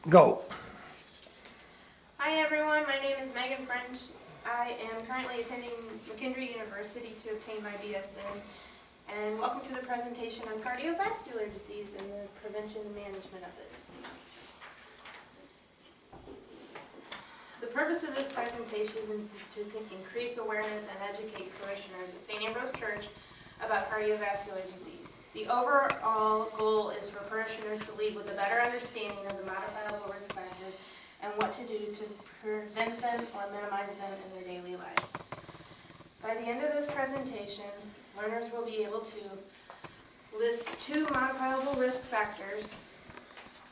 Go. Hi everyone, my name is Megan French. I am currently attending McKendree University to obtain my BSN. And welcome to the presentation on cardiovascular disease and the prevention and management of it. The purpose of this presentation is to increase awareness and educate parishioners at St. Ambrose Church about cardiovascular disease. The overall goal is for parishioners to leave with a better understanding of the modifiable risk factors and what to do to prevent them or minimize them in their daily lives. By the end of this presentation, learners will be able to list 2 modifiable risk factors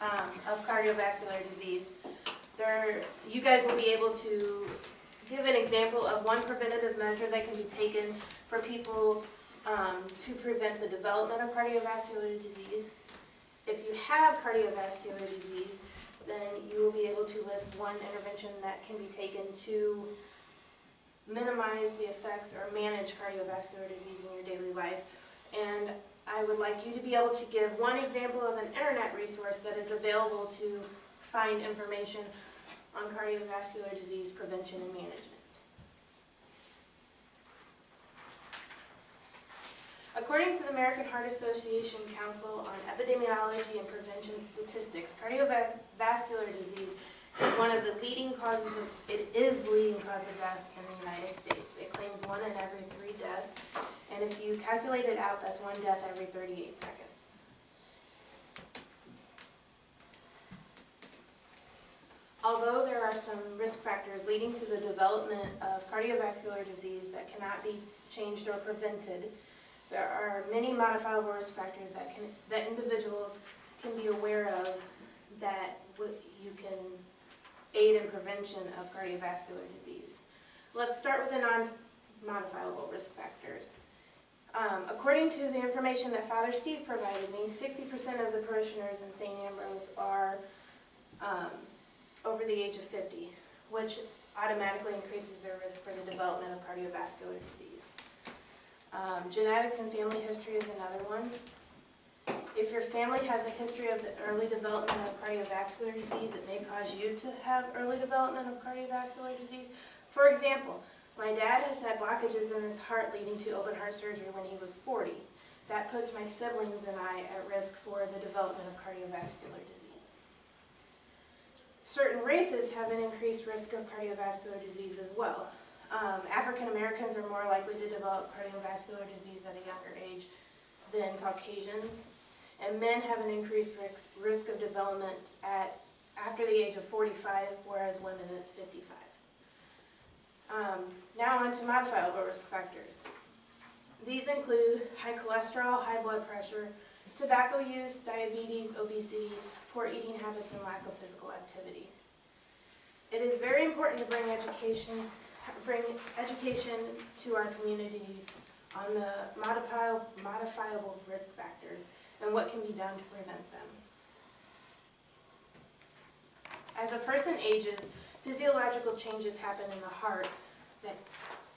of cardiovascular disease. You guys will be able to give an example of one preventative measure that can be taken for people to prevent the development of cardiovascular disease. If you have cardiovascular disease, then you will be able to list one intervention that can be taken to minimize the effects or manage cardiovascular disease in your daily life. And I would like you to be able to give one example of an internet resource that is available to find information on cardiovascular disease prevention and management. According to the American Heart Association Council on Epidemiology and Prevention Statistics, cardiovascular disease is one of the leading causes of, it is the leading cause of death in the United States. It claims 1 in every 3 deaths, and if you calculate it out, that's 1 death every 38 seconds. Although there are some risk factors leading to the development of cardiovascular disease that cannot be changed or prevented, there are many modifiable risk factors that individuals can be aware of that you can aid in prevention of cardiovascular disease. Let's start with the non-modifiable risk factors. According to the information that Father Steve provided me, 60% of the parishioners in St. Ambrose are over the age of 50, which automatically increases their risk for the development of cardiovascular disease. Genetics and family history is another one. If your family has a history of the early development of cardiovascular disease, it may cause you to have early development of cardiovascular disease. For example, my dad has had blockages in his heart leading to open heart surgery when he was 40. That puts my siblings and I at risk for the development of cardiovascular disease. Certain races have an increased risk of cardiovascular disease as well. African Americans are more likely to develop cardiovascular disease at a younger age than Caucasians, and men have an increased risk of development after the age of 45, whereas women is 55. Now on to modifiable risk factors. These include high cholesterol, high blood pressure, tobacco use, diabetes, obesity, poor eating habits, and lack of physical activity. It is very important to bring education to our community on the modifiable risk factors and what can be done to prevent them. As a person ages, physiological changes happen in the heart that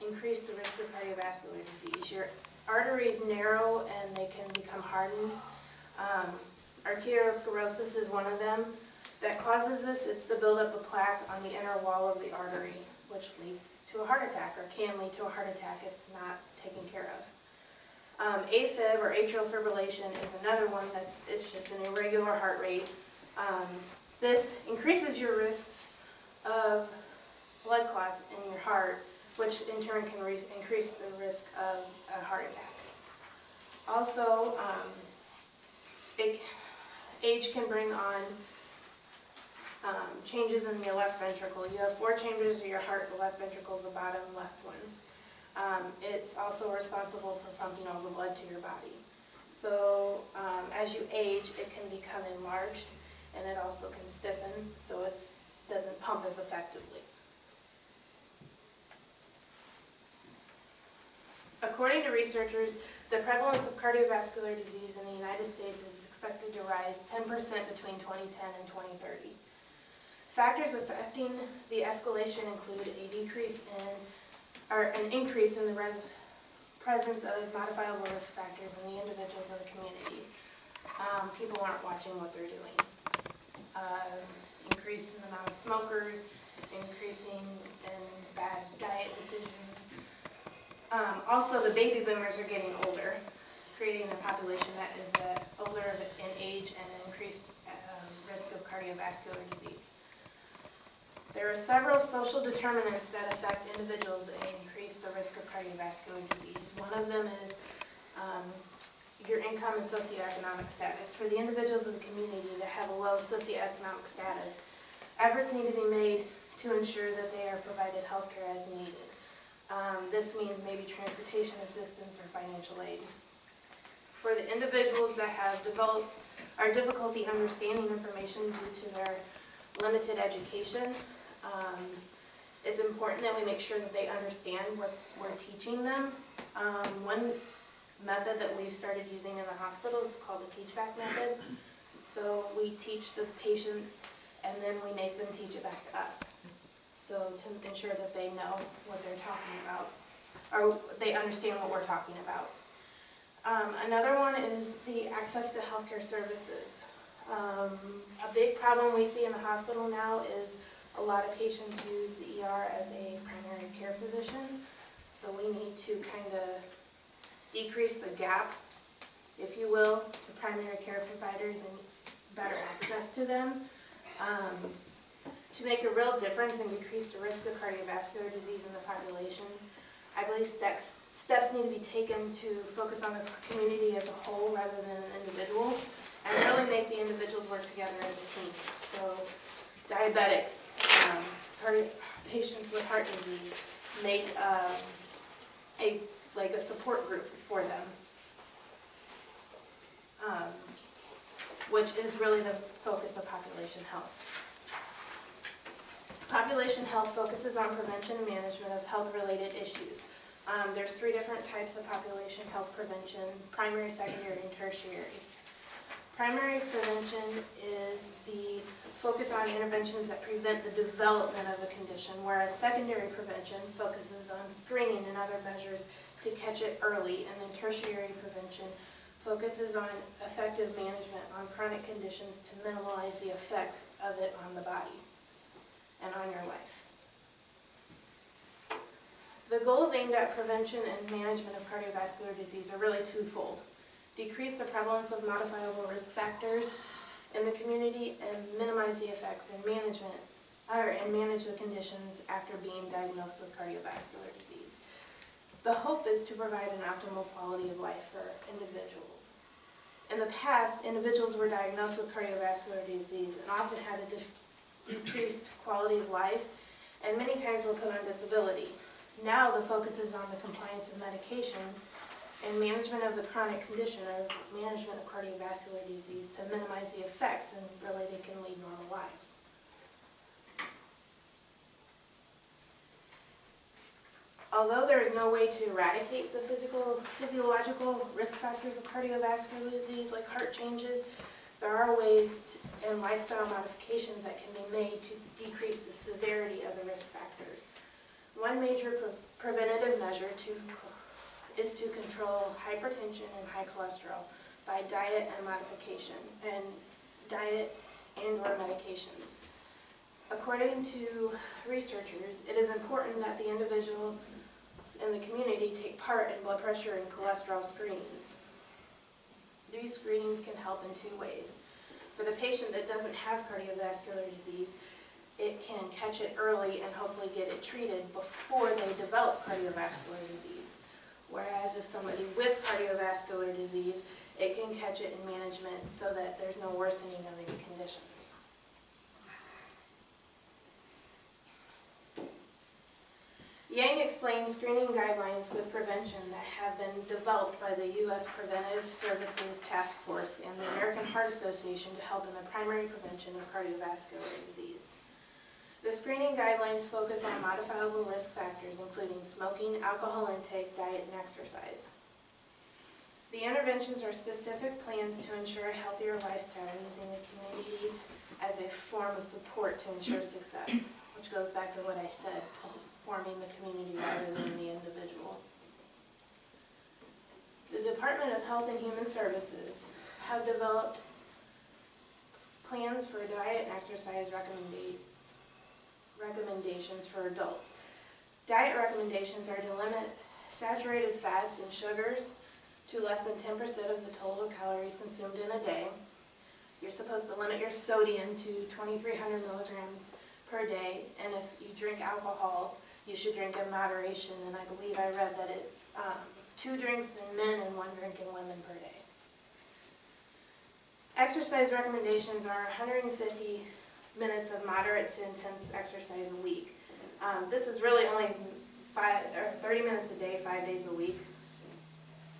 increase the risk of cardiovascular disease. Your arteries narrow and they can become hardened. Arteriosclerosis is one of them that causes this. It's the buildup of plaque on the inner wall of the artery, which leads to a heart attack, or can lead to a heart attack if not taken care of. AFib, or atrial fibrillation, is another one it's just an irregular heart rate. This increases your risks of blood clots in your heart, which in turn can increase the risk of a heart attack. Also, age can bring on changes in your left ventricle. You have 4 chambers of your heart. The left ventricle is the bottom left one. It's also responsible for pumping all the blood to your body. So as you age, it can become enlarged, and it also can stiffen, so it doesn't pump as effectively. According to researchers, the prevalence of cardiovascular disease in the United States is expected to rise 10% between 2010 and 2030. Factors affecting the escalation include an increase in the presence of modifiable risk factors in the individuals in the community. People aren't watching what they're doing. increase in the amount of smokers, increasing in bad diet decisions. Also, the baby boomers are getting older, creating a population that is older in age and increased risk of cardiovascular disease. There are several social determinants that affect individuals and increase the risk of cardiovascular disease. One of them is your income and socioeconomic status. For the individuals of the community that have a low socioeconomic status, efforts need to be made to ensure that they are provided health care as needed. This means maybe transportation assistance or financial aid. For the individuals that have developed our difficulty understanding information due to their limited education, it's important that we make sure that they understand what we're teaching them. One method that we've started using in the hospital is called the teach-back method. So we teach the patients and then we make them teach it back to us. So to ensure that they know what they're talking about, or they understand what we're talking about. Another one is the access to healthcare services. A big problem we see in the hospital now is a lot of patients use the ER as a primary care physician. So we need to kind of decrease the gap, if you will, to primary care providers and better access to them. To make a real difference and decrease the risk of cardiovascular disease in the population, I believe steps need to be taken to focus on the community as a whole rather than an individual, and really make the individuals work together as a team. So diabetics, patients with heart disease, make a support group for them, which is really the focus of population health. Population health focuses on prevention and management of health-related issues. There's 3 different types of population health prevention: primary, secondary, and tertiary. Primary prevention is the focus on interventions that prevent the development of a condition, whereas secondary prevention focuses on screening and other measures to catch it early, and then tertiary prevention focuses on effective management on chronic conditions to minimize the effects of it on the body and on your life. The goals aimed at prevention and management of cardiovascular disease are really twofold: decrease the prevalence of modifiable risk factors in the community and minimize the effects and manage the conditions after being diagnosed with cardiovascular disease. The hope is to provide an optimal quality of life for individuals. In the past, individuals were diagnosed with cardiovascular disease and often had a decreased quality of life, and many times were put on disability. Now the focus is on the compliance of medications and management of the chronic condition or management of cardiovascular disease to minimize the effects, and really they can lead normal lives. Although there is no way to eradicate the physiological risk factors of cardiovascular disease like heart changes, there are ways and lifestyle modifications that can be made to decrease the severity of the risk factors. One major preventative measure is to control hypertension and high cholesterol by diet and modification, and diet and/or medications. According to researchers, it is important that the individuals in the community take part in blood pressure and cholesterol screenings. These screenings can help in 2 ways. For the patient that doesn't have cardiovascular disease, it can catch it early and hopefully get it treated before they develop cardiovascular disease. Whereas if somebody with cardiovascular disease, it can catch it in management so that there's no worsening of any conditions. Yang explained screening guidelines with prevention that have been developed by the U.S. Preventive Services Task Force and the American Heart Association to help in the primary prevention of cardiovascular disease. The screening guidelines focus on modifiable risk factors including smoking, alcohol intake, diet, and exercise. The interventions are specific plans to ensure a healthier lifestyle using the community as a form of support to ensure success, which goes back to what I said, forming the community rather than the individual. The Department of Health and Human Services have developed plans for diet and exercise recommendations for adults. Diet recommendations are to limit saturated fats and sugars to less than 10% of the total calories consumed in a day. You're supposed to limit your sodium to 2,300 milligrams per day, and if you drink alcohol, you should drink in moderation, and I believe I read that it's 2 drinks in men and 1 drink in women per day. Exercise recommendations are 150 minutes of moderate to intense exercise a week. This is really only 30 minutes a day, 5 days a week.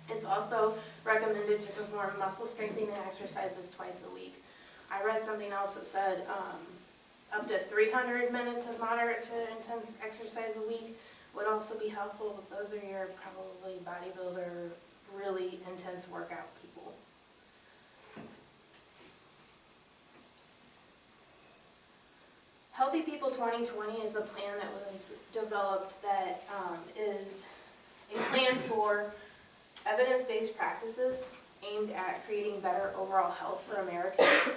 It's also recommended to perform muscle strengthening exercises twice a week. I read something else that said up to 300 minutes of moderate to intense exercise a week would also be helpful if those are your probably bodybuilder, really intense workout people. Healthy People 2020 is a plan that was developed that is a plan for evidence-based practices aimed at creating better overall health for Americans.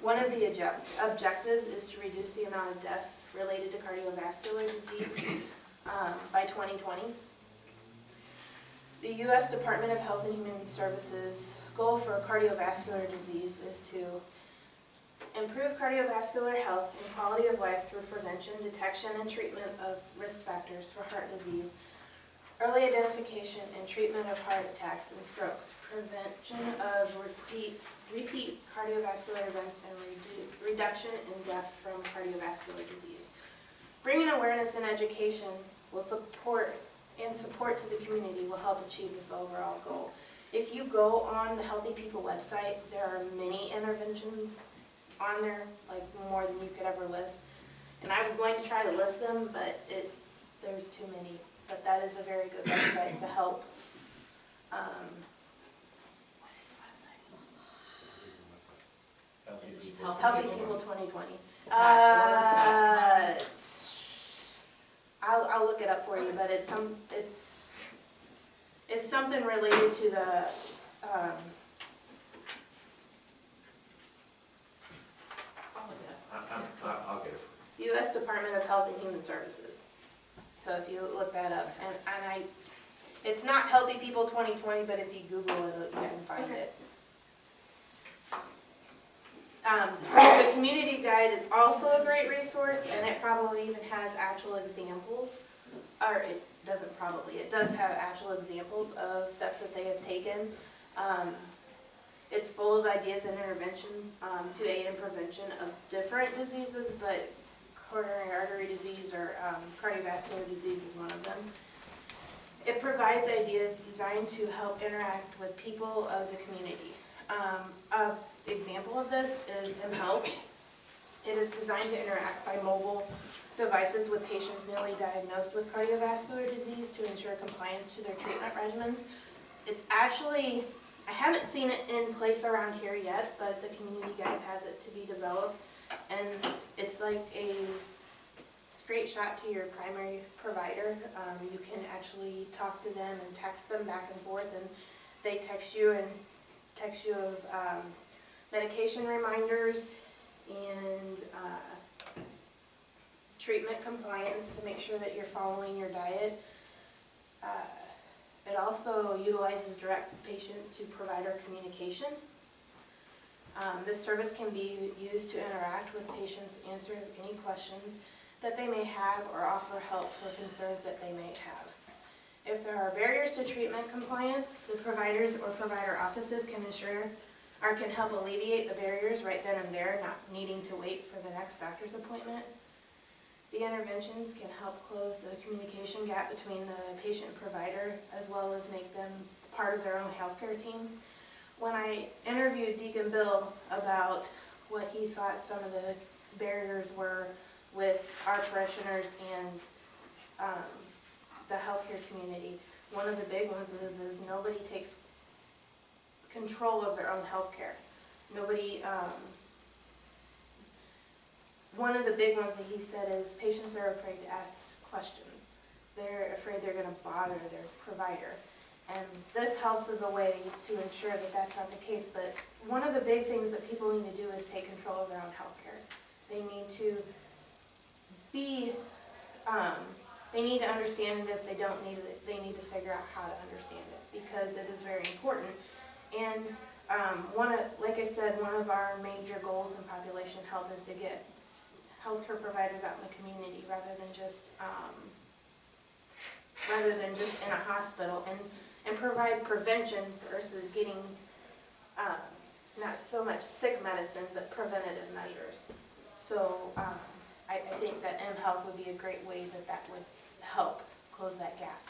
One of the objectives is to reduce the amount of deaths related to cardiovascular disease by 2020. The U.S. Department of Health and Human Services' goal for cardiovascular disease is to improve cardiovascular health and quality of life through prevention, detection, and treatment of risk factors for heart disease, early identification and treatment of heart attacks and strokes, prevention of repeat cardiovascular events, and reduction in death from cardiovascular disease. Bringing awareness and education will support to the community will help achieve this overall goal. If you go on the Healthy People website, there are many interventions on there, like more than you could ever list. And I was going to try to list them, but there's too many. But that is a very good website to help. What is the website? Healthy People 2020. I'll look it up for you, but it's something related to the I'll get it. U.S. Department of Health and Human Services. So if you look that up, and it's not Healthy People 2020, but if you Google it, you can find it. The community guide is also a great resource, and it probably even has actual examples, or it doesn't probably, it does have actual examples of steps that they have taken. It's full of ideas and interventions to aid in prevention of different diseases, but coronary artery disease or cardiovascular disease is one of them. It provides ideas designed to help interact with people of the community. An example of this is mHealth. It is designed to interact by mobile devices with patients newly diagnosed with cardiovascular disease to ensure compliance to their treatment regimens. It's actually, I haven't seen it in place around here yet, but the community guide has it to be developed. And it's like a straight shot to your primary provider. You can actually talk to them and text them back and forth, and they text you of medication reminders and treatment compliance to make sure that you're following your diet. It also utilizes direct patient to provider communication. This service can be used to interact with patients, answer any questions that they may have, or offer help for concerns that they may have. If there are barriers to treatment compliance, the providers or provider offices can ensure or can help alleviate the barriers right then and there, not needing to wait for the next doctor's appointment. The interventions can help close the communication gap between the patient and provider, as well as make them part of their own healthcare team. When I interviewed Deacon Bill about what he thought some of the barriers were with our parishioners and the healthcare community, one of the big ones is nobody takes control of their own healthcare. Nobody. One of the big ones that he said is patients are afraid to ask questions. They're afraid they're going to bother their provider. And this helps as a way to ensure that that's not the case. But one of the big things that people need to do is take control of their own health care. They need to be, they need to understand it. If they don't need it, they need to figure out how to understand it, because it is very important. And like I said, one of our major goals in population health is to get healthcare providers out in the community rather than just in a hospital, and provide prevention versus getting not so much sick medicine, but preventative measures. So I think that mHealth would be a great way that would help close that gap.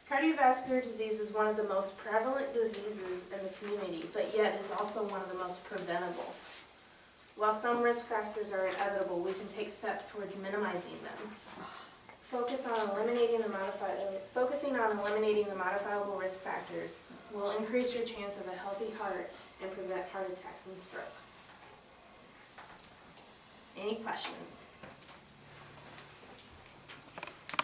Cardiovascular disease is one of the most prevalent diseases in the community, but yet is also one of the most preventable. While some risk factors are inevitable, we can take steps towards minimizing them. Focusing on eliminating the modifiable risk factors will increase your chance of a healthy heart and prevent heart attacks and strokes. Any questions?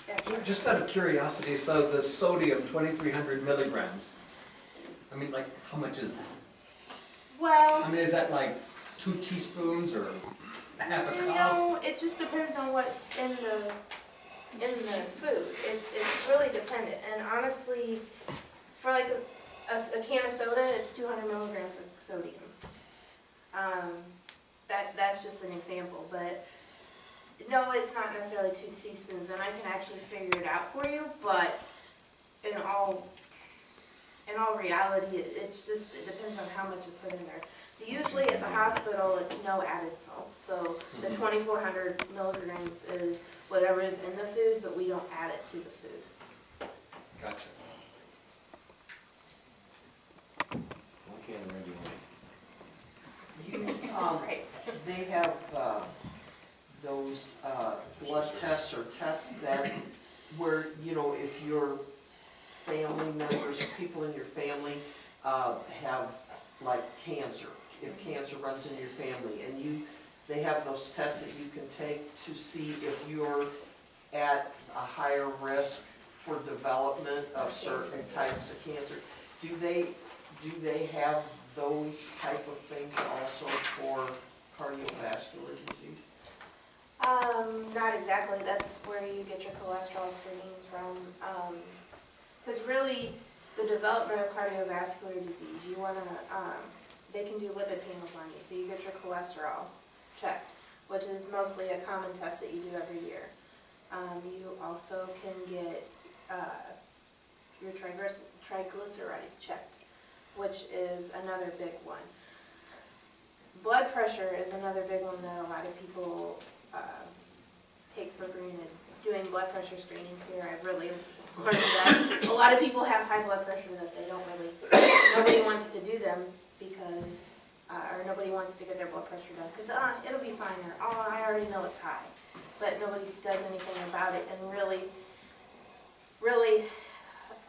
Yes, sir. Just out of curiosity, so the sodium, 2,300 milligrams, I mean, like, how much is that? Well, I mean, is that like 2 teaspoons or half a cup? no, it just depends on what's in the food. It's really dependent. And honestly, for like a can of soda, it's 200 milligrams of sodium. That's just an example, but no, it's not necessarily 2 teaspoons, and I can actually figure it out for you, but in all reality, it depends on how much is put in there. Usually at the hospital, it's no added salt, so the 2,400 milligrams is whatever is in the food, but we don't add it to the food. Gotcha. Right. They have those blood tests or tests that where, you know, if your family members, people in your family have like cancer, if cancer runs in your family, and they have those tests that you can take to see if you're at a higher risk for development of certain types of cancer. Do they have those type of things also for cardiovascular disease? Not exactly. That's where you get your cholesterol screenings from. Because really, the development of cardiovascular disease, you want to, they can do lipid panels on you, so you get your cholesterol checked, which is mostly a common test that you do every year. You also can get your triglycerides checked, which is another big one. Blood pressure is another big one that a lot of people take for granted. Doing blood pressure screenings here, I've really learned that a lot of people have high blood pressure that they don't really, nobody wants to do them because, or nobody wants to get their blood pressure done because it'll be fine, or I already know it's high, but nobody does anything about it. And really,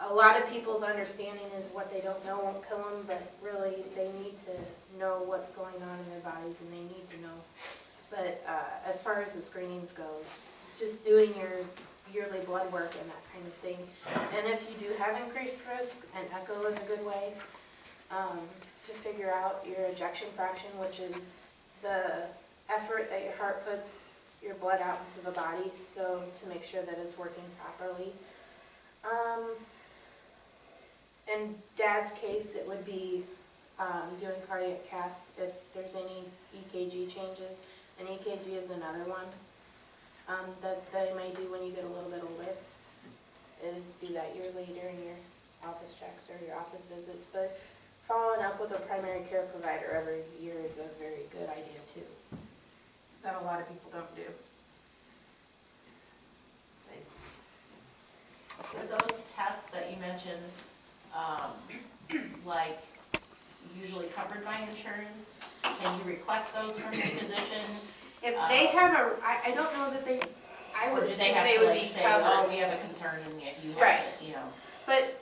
a lot of people's understanding is what they don't know won't kill them, but really they need to know what's going on in their bodies, and they need to know. But as far as the screenings goes, just doing your yearly blood work and that kind of thing. And if you do have increased risk, an echo is a good way to figure out your ejection fraction, which is the effort that your heart puts your blood out into the body, so to make sure that it's working properly. In Dad's case, it would be doing cardiac caths if there's any EKG changes. An EKG is another one that they may do when you get a little bit older, is do that yearly during your office checks or your office visits. But following up with a primary care provider every year is a very good idea too, that a lot of people don't do. For those tests that you mentioned, like usually covered by insurance, can you request those from your physician? If they have I don't know that they, I would Or do assume they have they to would like be say, covered. oh, we have a concern and yet you Right. have to, you know? But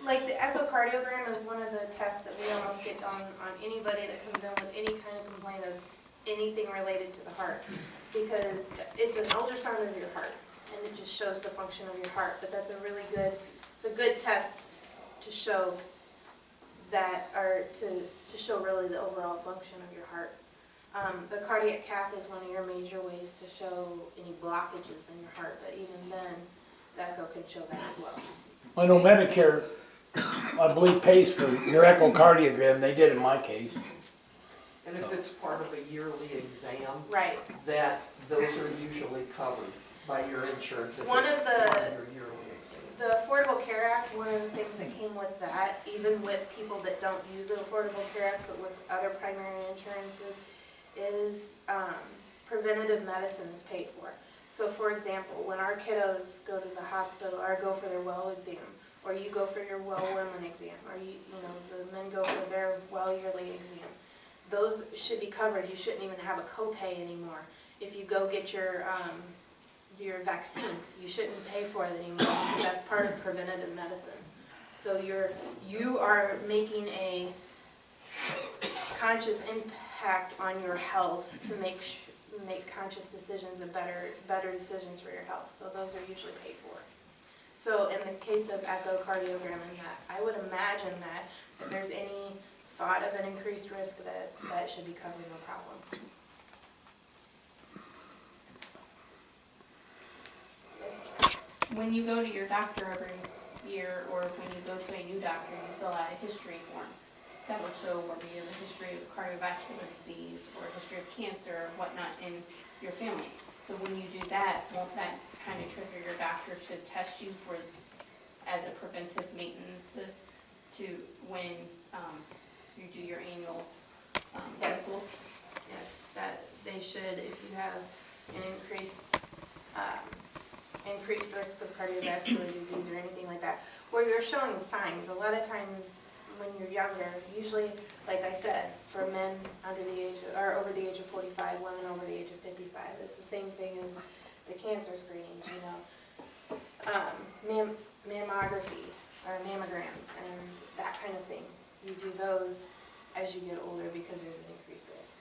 like the echocardiogram is one of the tests that we almost get on anybody that comes in with any kind of complaint of anything related to the heart, because it's an ultrasound of your heart and it just shows the function of your heart. But that's a really good It's a good test to show that, or to show really the overall function of your heart. The cardiac cath is one of your major ways to show any blockages in your heart, but even then, the echo can show that as well. I know Medicare, I believe, pays for your echocardiogram. They did in my case. And if it's part of a yearly exam, Right. that those are usually covered by your insurance if One it's of the- part of your yearly exam. The Affordable Care Act, one of the things that came with that, even with people that don't use the Affordable Care Act, but with other primary insurances, is preventative medicine is paid for. So for example, when our kiddos go to the hospital, or go for their well exam, or you go for your well women exam, or you know, the men go for their well yearly exam, those should be covered. You shouldn't even have a copay anymore. If you go get your vaccines, you shouldn't pay for it anymore because that's part of preventative medicine. So you are making a conscious impact on your health to make conscious decisions and better decisions for your health. So those are usually paid for. So in the case of echocardiogram and that, I would imagine that if there's any thought of an increased risk, that should be covered, no problem. Yes. When you go to your doctor every year, or when you go to a new doctor, you fill out a history form. That will show whether you have a history of cardiovascular disease or a history of cancer or whatnot in your family. So when you do that, won't that kind of trigger your doctor to test you for, as a preventive maintenance to when you do your annual Yes. physicals? Yes, that they should, if you have an increased risk of cardiovascular disease or anything like that, where you're showing signs. A lot of times when you're younger, usually, like I said, for men under the age or over the age of 45, women over the age of 55, it's the same thing as the cancer screenings, you know, mammography or mammograms and that kind of thing. You do those as you get older because there's an increased risk.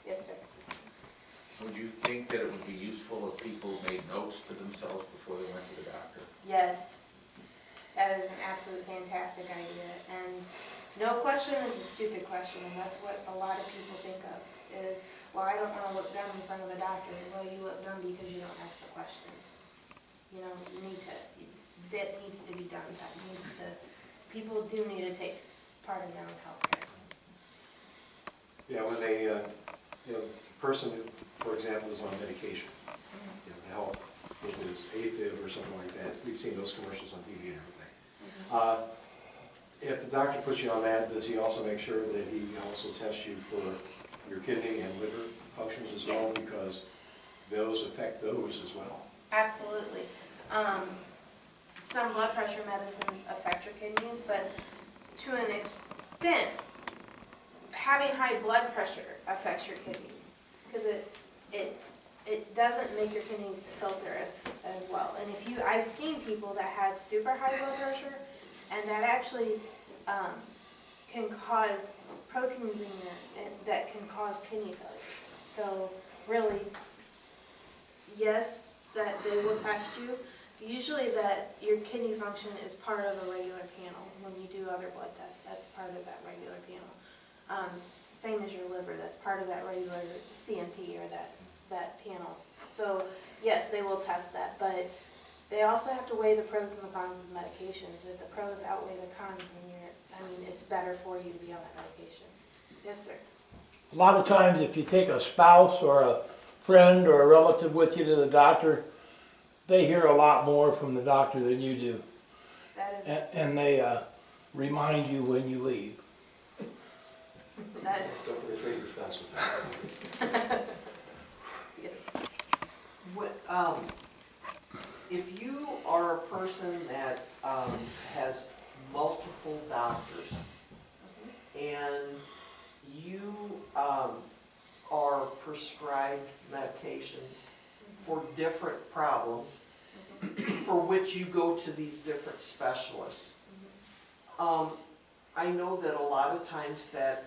Yes, sir. Would you think that it would be useful if people made notes to themselves before they went to the doctor? Yes. That is an absolute fantastic idea. And no question is a stupid question, and that's what a lot of people think of is, well, I don't want to look dumb in front of a doctor. Well, you look dumb because you don't ask the question. You know, that needs to be done. People do need to take part in their own health care. Yeah, when they, the person, for example, is on medication, to help with his AFib or something like that, we've seen those commercials on TV and everything. If the doctor puts you on that, does he also make sure that he also tests you for your kidney and liver functions as well? Yes. Because those affect those as well. Absolutely. Some blood pressure medicines affect your kidneys, but to an extent, having high blood pressure affects your kidneys because it doesn't make your kidneys filter as well. And I've seen people that have super high blood pressure, and that actually can cause proteins in that can cause kidney failure. So really, yes, that they will test you. Usually that your kidney function is part of a regular panel. When you do other blood tests, that's part of that regular panel. Same as your liver, that's part of that regular CNP or that panel. So yes, they will test that, but they also have to weigh the pros and the cons of medications. If the pros outweigh the cons, then it's better for you to be on that medication. Yes, sir. A lot of times if you take a spouse or a friend or a relative with you to the doctor, they hear a lot more from the doctor than you do. That is, And they remind you when you leave. that is, Don't forget your spouse with that. yes. If you are a person that has multiple doctors and you are prescribed medications for different problems for which you go to these different specialists, I know that a lot of times that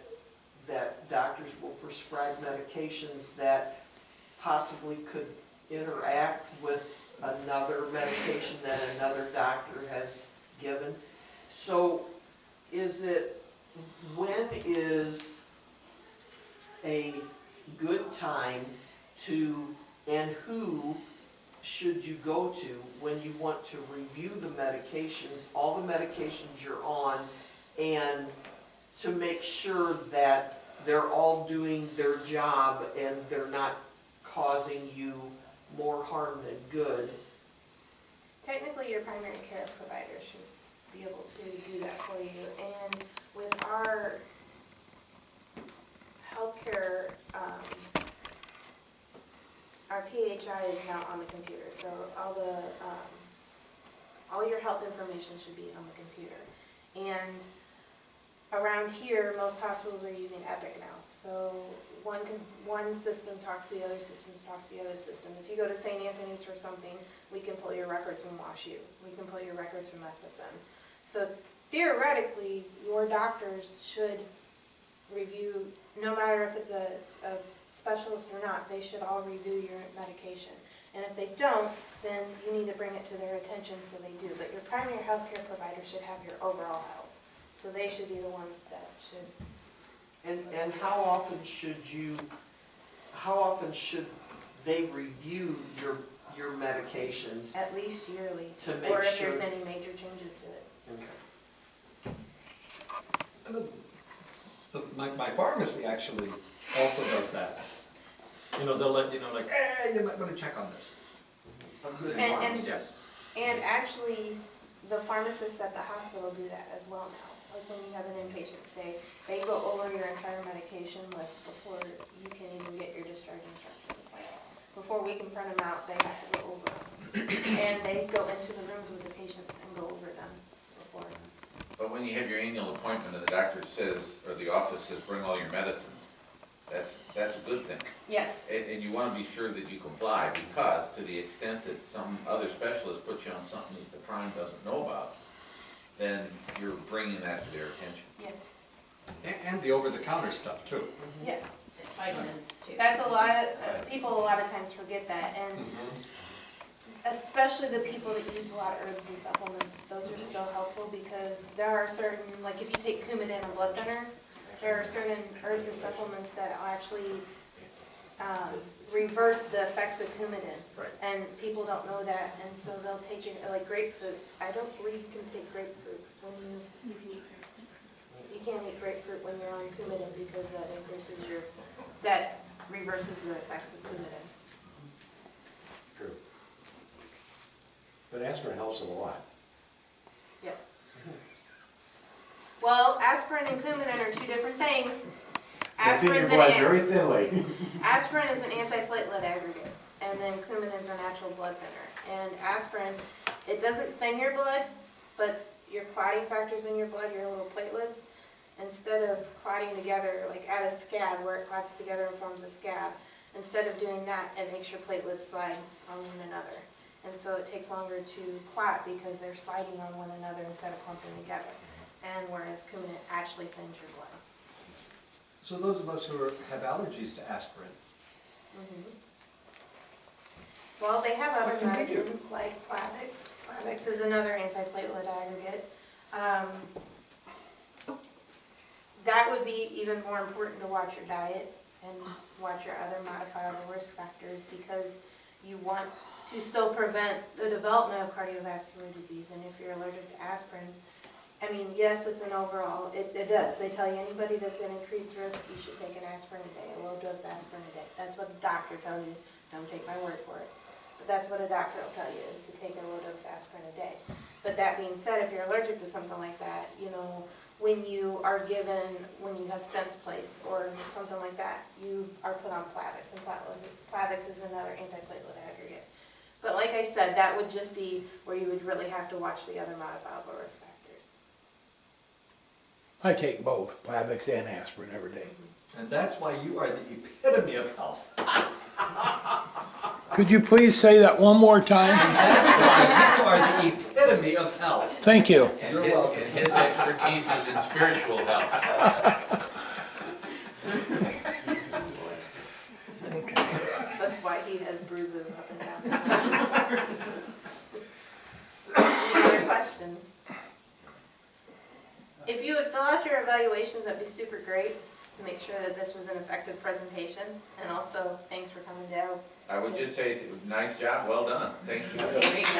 doctors will prescribe medications that possibly could interact with another medication that another doctor has given. So when is a good time to, and who should you go to when you want to review the medications, all the medications you're on, and to make sure that they're all doing their job and they're not causing you more harm than good? Technically, your primary care provider should be able to do that for you. And with our healthcare, our PHI is now on the computer. So all your health information should be on the computer. And around here, most hospitals are using Epic now. So one system talks to the other system, talks to the other system. If you go to St. Anthony's for something, we can pull your records from WashU. We can pull your records from SSM. So theoretically, your doctors should review, no matter if it's a specialist or not, they should all review your medication. And if they don't, then you need to bring it to their attention so they do. But your primary health care provider should have your overall health. So they should be the ones that should. And how often should they review your medications? At least yearly, To make or if sure- there's any major changes to it. Okay. My pharmacy actually also does that. You know, they'll let you know, like, you might want to check on this. A good And- pharmacist. Yes. And actually, the pharmacists at the hospital do that as well now. Like when you have an inpatient stay, they go over your entire medication list before you can even get your discharge instructions. Like, before we can print them out, they have to go over them. And they go into the rooms with the patients and go over them before. But when you have your annual appointment and the doctor says, or the office says, bring all your medicines, that's a good thing. Yes. And you wanna be sure that you comply, because to the extent that some other specialist puts you on something that the prime doesn't know about, then you're bringing that to their attention. Yes. And the over-the-counter stuff too. Yes. Vitamins too. That's a lot of, people a lot of times forget that. And especially the people that use a lot of herbs and supplements, those are still helpful because there are certain, like if you take Coumadin, a blood thinner, there are certain herbs and supplements that actually reverse the effects of Coumadin. Right. And people don't know that, and so they'll take it, like grapefruit. I don't believe you can take grapefruit when You can eat grapefruit. you can't eat grapefruit when you're on Coumadin because that increases that reverses the effects of Coumadin. True. But aspirin helps a lot. Yes. Well, aspirin and Coumadin are two different things. Aspirin's blood an very thinly. aspirin is an antiplatelet aggregate, and then Coumadin's a natural blood thinner. And aspirin, it doesn't thin your blood, but your clotting factors in your blood, your little platelets, instead of clotting together, like at a scab where it clots together and forms a scab, instead of doing that, it makes your platelets slide on one another. And so it takes longer to clot because they're sliding on one another instead of clumping together. And whereas Coumadin actually thins your blood. So those of us who have allergies to aspirin, Well, they have other What can we do? medicines like Plavix. Plavix is another antiplatelet aggregate. That would be even more important to watch your diet and watch your other modifiable risk factors because you want to still prevent the development of cardiovascular disease. And if you're allergic to aspirin, I mean, yes, it's an overall, it does. They tell you anybody that's at increased risk, you should take an aspirin a day, a low dose aspirin a day. That's what the doctor tells you. Don't take my word for it. But that's what a doctor will tell you, is to take a low dose aspirin a day. But that being said, if you're allergic to something like that, you know, when you are given, when you have stents placed or something like that, you are put on Plavix. And Plavix is another antiplatelet aggregate. But like I said, that would just be where you would really have to watch the other modifiable risk factors. I take both, Plavix and aspirin every day. and that's why you are the epitome of health. Could you please say that one more time? That's why you are the epitome of health. Thank you. And You're his, welcome. and his expertise is in spiritual health. That's why he has bruises up and down. evaluations, that'd be super great to make sure that this was an effective presentation. And also, thanks for coming down. I would just say, nice job, well done, thank you. Thank you.